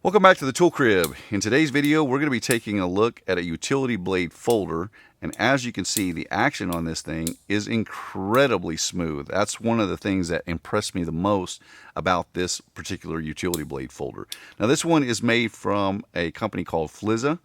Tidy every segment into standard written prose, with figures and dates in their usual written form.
Welcome back to the Tool Crib. In today's video, we're going to be taking a look at a utility blade folder. And as you can see, the action on this thing is incredibly smooth. That's one of the things that impressed me the most about this particular utility blade folder. Now, this one is made from a company called Flissa.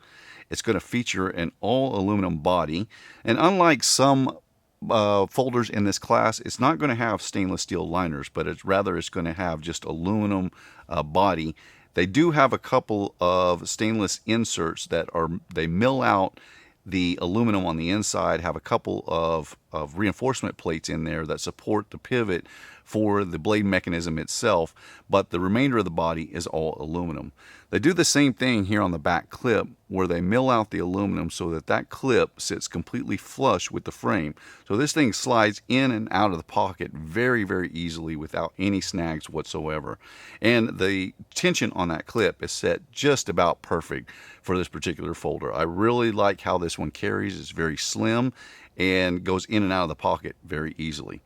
It's going to feature an all aluminum body. And unlike some folders in this class, it's not going to have stainless steel liners, but it's going to have just aluminum body. They do have a couple of stainless inserts that they mill out the aluminum on the inside, have a couple of reinforcement plates in there that support the pivot for the blade mechanism itself, but the remainder of the body is all aluminum. They do the same thing here on the back clip, where they mill out the aluminum so that that clip sits completely flush with the frame. So this thing slides in and out of the pocket very, very easily without any snags whatsoever. And the tension on that clip is set just about perfect for this particular folder. I really like how this one carries. It's very slim and goes in and out of the pocket very easily.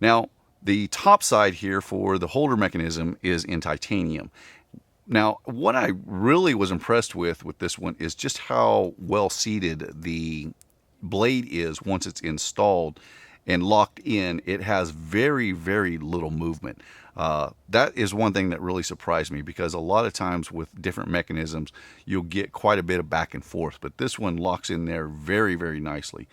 Now, the top side here for the holder mechanism is in titanium. Now, what I really was impressed with this one is just how well seated the blade is once it's installed and locked in. It has very, very little movement. That is one thing that really surprised me, because a lot of times with different mechanisms, you'll get quite a bit of back and forth, but this one locks in there very, very nicely.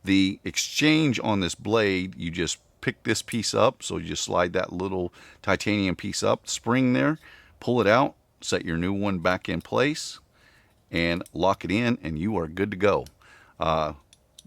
The exchange on this blade, you just pick this piece up, so you just slide that little titanium piece up, spring there, pull it out, set your new one back in place, and lock it in, and you are good to go.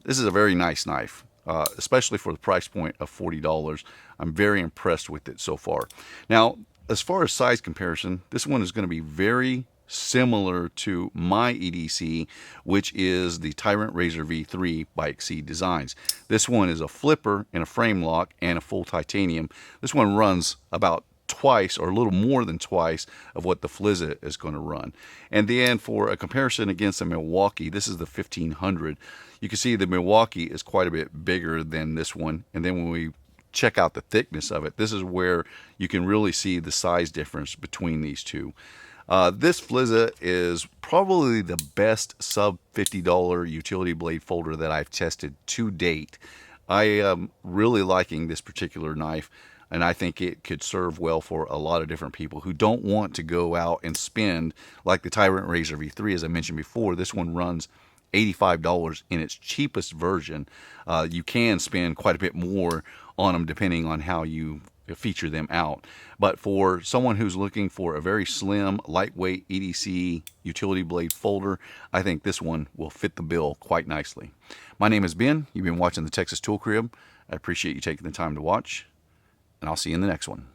This is a very nice knife, especially for the price point of $40. I'm very impressed with it so far. Now, as far as size comparison, this one is going to be very similar to my EDC, which is the Tyrant Razor V3 by Exceed Designs. This one is a flipper and a frame lock and a full titanium. This one runs about twice, or a little more than twice, of what the Flissa is going to run. And then for a comparison against the Milwaukee, this is the 1500. You can see the Milwaukee is quite a bit bigger than this one. And then when we check out the thickness of it, this is where you can really see the size difference between these two. This Flissa is probably the best sub $50 utility blade folder that I've tested to date. I am really liking this particular knife, and I think it could serve well for a lot of different people who don't want to go out and spend like the Tyrant Razor V3, as I mentioned before. This one runs $85 in its cheapest version. You can spend quite a bit more on them depending on how you feature them out. But for someone who's looking for a very slim, lightweight EDC utility blade folder, I think this one will fit the bill quite nicely. My name is Ben. You've been watching the Texas Tool Crib. I appreciate you taking the time to watch, and I'll see you in the next one.